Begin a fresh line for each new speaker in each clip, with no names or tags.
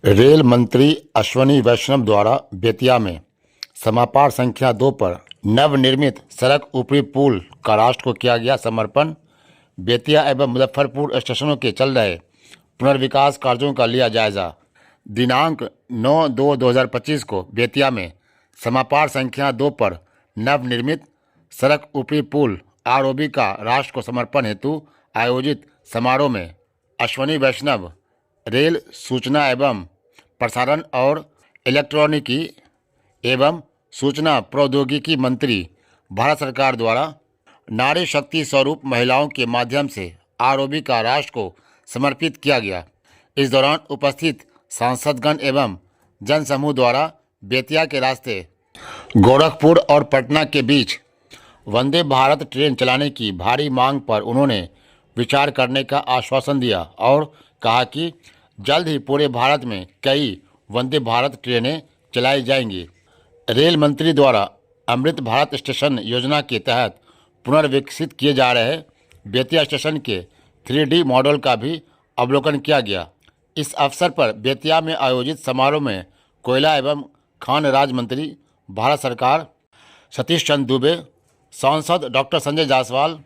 Rail मंत्री अश्विनी वैष्णव द्वारा बेतिया में समापार संख्या 2 पर नवनिर्मित सड़क ऊपरी पुल का राष्ट्र को किया गया समर्पण। बेतिया एवं मुजफ्फरपुर स्टेशनों के चल रहे पुनर्विकास कार्यों का लिया जायजा। दिनांक 9/2/2025 को बेतिया में समापार संख्या 2 पर नवनिर्मित सड़क ऊपरी पुल आरओबी का राष्ट्र को समर्पण हेतु आयोजित समारोह में अश्विनी वैष्णव रेल सूचना एवं प्रसारण और इलेक्ट्रॉनिकी एवं सूचना प्रौद्योगिकी मंत्री भारत सरकार द्वारा नारी शक्ति स्वरूप महिलाओं के माध्यम से आरओबी का राष्ट्र को समर्पित किया गया। इस दौरान उपस्थित सांसदगण एवं जनसमूह द्वारा बेतिया के रास्ते गोरखपुर और पटना के बीच वंदे भारत ट्रेन चलाने की भारी मांग पर उन्होंने विचार करने का आश्वासन दिया और कहा कि जल्द ही पूरे भारत में कई वंदे भारत ट्रेनें चलाई जाएंगी। रेल मंत्री द्वारा अमृत भारत स्टेशन योजना के तहत पुनर्विकसित किए जा रहे बेतिया स्टेशन के 3D मॉडल का भी अवलोकन किया गया। इस अवसर पर बेतिया में आयोजित समारोह में कोयला एवं खान राज्य मंत्री भारत सरकार सतीश चंद्र दुबे, सांसद डॉक्टर संजय जायसवाल,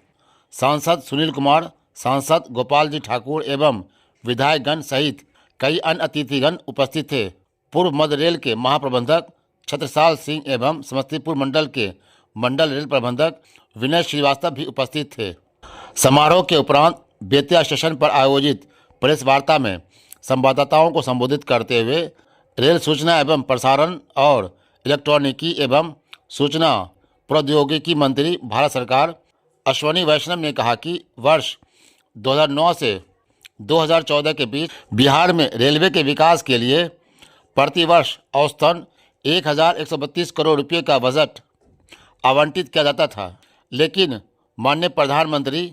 सांसद सुनील कुमार, सांसद गोपाल जी ठाकुर एवं विधायकगण सहित कई अन्य अतिथिगण उपस्थित थे। पूर्व मध्य रेल के महाप्रबंधक छत्रसाल सिंह एवं समस्तीपुर मंडल के मंडल रेल प्रबंधक विनय श्रीवास्तव भी उपस्थित थे। समारोह के उपरांत बेतिया स्टेशन पर आयोजित प्रेस वार्ता में संवाददाताओं को संबोधित करते हुए रेल सूचना एवं प्रसारण और इलेक्ट्रॉनिकी एवं सूचना प्रौद्योगिकी मंत्री भारत सरकार अश्विनी वैष्णव ने कहा कि वर्ष 2009 से 2014 के बीच बिहार में रेलवे के विकास के लिए प्रतिवर्ष औसतन 1132 करोड़ रुपये का बजट आवंटित किया जाता था, लेकिन माननीय प्रधानमंत्री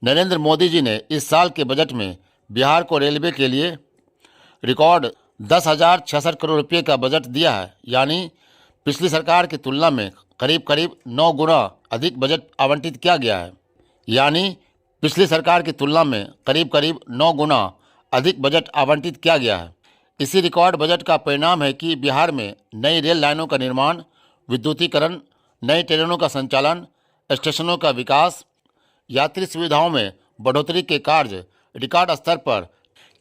नरेंद्र मोदी जी ने इस साल के बजट में बिहार को रेलवे के लिए रिकॉर्ड 10,066 करोड़ रुपये का बजट दिया है। यानी पिछली सरकार की तुलना में करीब 9 गुना अधिक बजट आवंटित किया गया है। यानी पिछली सरकार की तुलना में करीब 9 गुना अधिक बजट आवंटित किया गया है। इसी रिकॉर्ड बजट का परिणाम है कि बिहार में नई रेल लाइनों का निर्माण, विद्युतीकरण, नई ट्रेनों का संचालन, स्टेशनों का विकास, यात्री सुविधाओं में बढ़ोतरी के कार्य रिकॉर्ड स्तर पर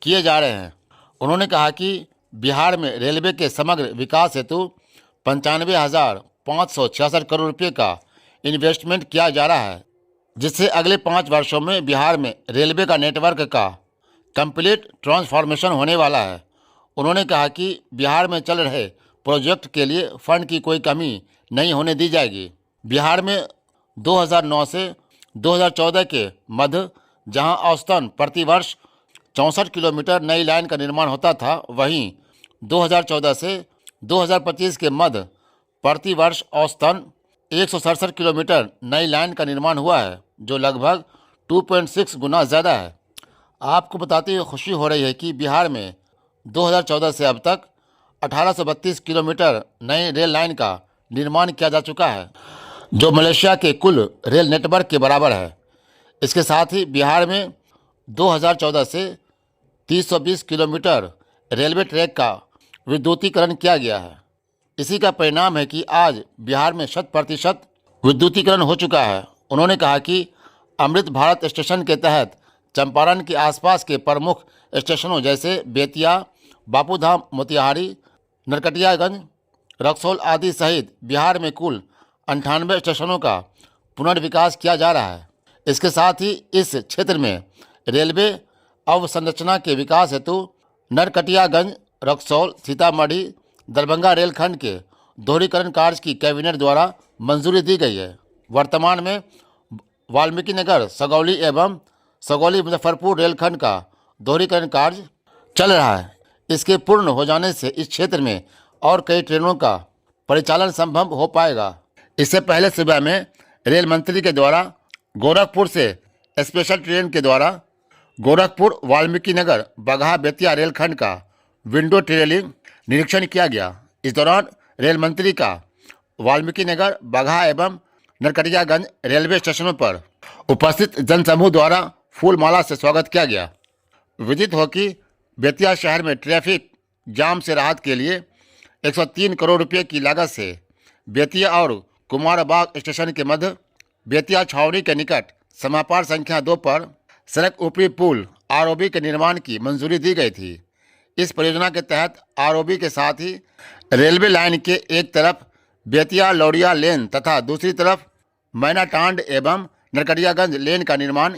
किए जा रहे हैं। उन्होंने कहा कि बिहार में रेलवे के समग्र विकास हेतु 95,566 करोड़ रुपये का इन्वेस्टमेंट किया जा रहा है, जिससे अगले 5 वर्षों में बिहार में रेलवे का नेटवर्क का कंप्लीट ट्रांसफॉर्मेशन होने वाला है। उन्होंने कहा कि बिहार में चल रहे प्रोजेक्ट के लिए फंड की कोई कमी नहीं होने दी जाएगी। बिहार में 2009 से 2014 के मध्य जहां औसतन प्रतिवर्ष 64 किलोमीटर नई लाइन का निर्माण होता था, वहीं 2014 से 2025 के मध्य प्रतिवर्ष औसतन 167 किलोमीटर नई लाइन का निर्माण हुआ है, जो लगभग 2.6 गुना ज़्यादा है। आपको बताते हुए खुशी हो रही है कि बिहार में 2014 से अब तक 1832 किलोमीटर नई रेल लाइन का निर्माण किया जा चुका है, जो मलेशिया के कुल रेल नेटवर्क के बराबर है। इसके साथ ही बिहार में 2014 से 320 किलोमीटर रेलवे ट्रैक का विद्युतीकरण किया गया है। इसी का परिणाम है कि आज बिहार में 100% विद्युतीकरण हो चुका है। उन्होंने कहा कि अमृत भारत स्टेशन के तहत चंपारण के आसपास के प्रमुख स्टेशनों जैसे बेतिया, बापूधाम, मोतिहारी, नरकटियागंज, रक्सौल आदि सहित बिहार में कुल 98 स्टेशनों का पुनर्विकास किया जा रहा है। इसके साथ ही इस क्षेत्र में रेलवे अवसंरचना के विकास हेतु नरकटियागंज, रक्सौल, सीतामढ़ी, दरभंगा रेलखंड के दोहरीकरण कार्य की कैबिनेट द्वारा मंजूरी दी गई है। वर्तमान में वाल्मीकि नगर, सगौली एवं सगौली मुजफ्फरपुर रेलखंड का दोहरीकरण कार्य चल रहा है। इसके पूर्ण हो जाने से इस क्षेत्र में और कई ट्रेनों का परिचालन संभव हो पाएगा। इससे पहले सुबह में रेल मंत्री के द्वारा गोरखपुर से स्पेशल ट्रेन के द्वारा गोरखपुर वाल्मीकि नगर बगहा बेतिया रेलखंड का विंडो टेलिंग निरीक्षण किया गया। इस दौरान रेल मंत्री का वाल्मीकि नगर, बगहा एवं नरकटियागंज रेलवे स्टेशनों पर उपस्थित जनसमूह द्वारा फूल माला से स्वागत किया गया। विदित हो कि बेतिया शहर में ट्रैफिक जाम से राहत के लिए 103 करोड़ रुपए की लागत से बेतिया और कुमारबाग स्टेशन के मध्य बेतिया छावनी के निकट समापार संख्या 2 पर सड़क ऊपरी पुल आरओबी के निर्माण की मंजूरी दी गई थी। इस परियोजना के तहत आरओबी के साथ ही रेलवे लाइन के एक तरफ बेतिया लौड़िया लेन तथा दूसरी तरफ मैनाटांड एवं नरकटियागंज लेन का निर्माण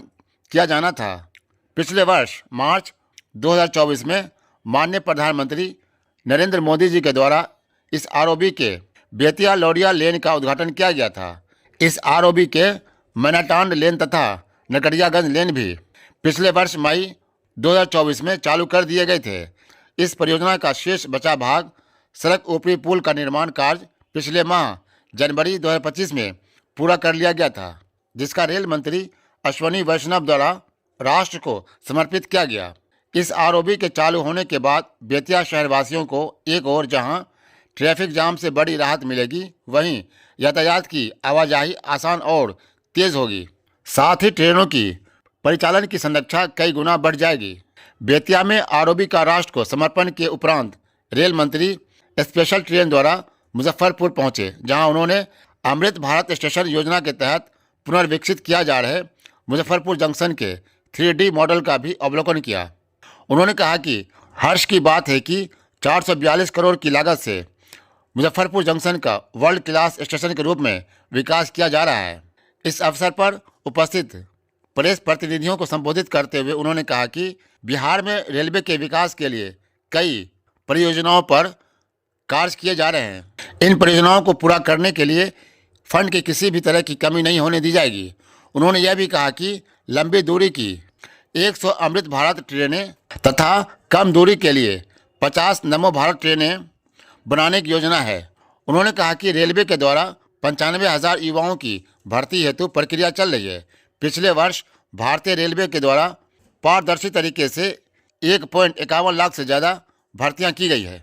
किया जाना था। पिछले वर्ष मार्च 2024 में माननीय प्रधानमंत्री नरेंद्र मोदी जी के द्वारा इस आरओबी के बेतिया लौड़िया लेन का उद्घाटन किया गया था। इस आरओबी के मैनाटांड लेन तथा नरकटियागंज लेन भी पिछले वर्ष मई 2024 में चालू कर दिए गए थे। इस परियोजना का शेष बचा भाग सड़क ऊपरी पुल का निर्माण कार्य पिछले माह जनवरी 2025 में पूरा कर लिया गया था, जिसका रेल मंत्री अश्वनी वैष्णव द्वारा राष्ट्र को समर्पित किया गया। इस आरओबी के चालू होने के बाद बेतिया शहरवासियों को एक ओर जहां ट्रैफिक जाम से बड़ी राहत मिलेगी, वहीं यातायात की आवाजाही आसान और तेज होगी। साथ ही ट्रेनों की परिचालन की संरक्षा कई गुना बढ़ जाएगी। बेतिया में आरओबी का राष्ट्र को समर्पण के उपरांत रेल मंत्री स्पेशल ट्रेन द्वारा मुजफ्फरपुर पहुंचे, जहां उन्होंने अमृत भारत स्टेशन योजना के तहत पुनर्विकसित किया जा रहे मुजफ्फरपुर जंक्शन के 3D मॉडल का भी अवलोकन किया। उन्होंने कहा कि हर्ष की बात है कि 442 करोड़ की लागत से मुजफ्फरपुर जंक्शन का वर्ल्ड क्लास स्टेशन के रूप में विकास किया जा रहा है। इस अवसर पर उपस्थित प्रेस प्रतिनिधियों को संबोधित करते हुए उन्होंने कहा कि बिहार में रेलवे के विकास के लिए कई परियोजनाओं पर कार्य किए जा रहे हैं। इन परियोजनाओं को पूरा करने के लिए फंड की किसी भी तरह की कमी नहीं होने दी जाएगी। उन्होंने यह भी कहा कि लंबी दूरी की 100 अमृत भारत ट्रेनें तथा कम दूरी के लिए 50 नमो भारत ट्रेनें बनाने की योजना है। उन्होंने कहा कि रेलवे के द्वारा 95,000 युवाओं की भर्ती हेतु प्रक्रिया चल रही है। पिछले वर्ष भारतीय रेलवे के द्वारा पारदर्शी तरीके से 1.51 लाख से ज़्यादा भर्तियां की गई है।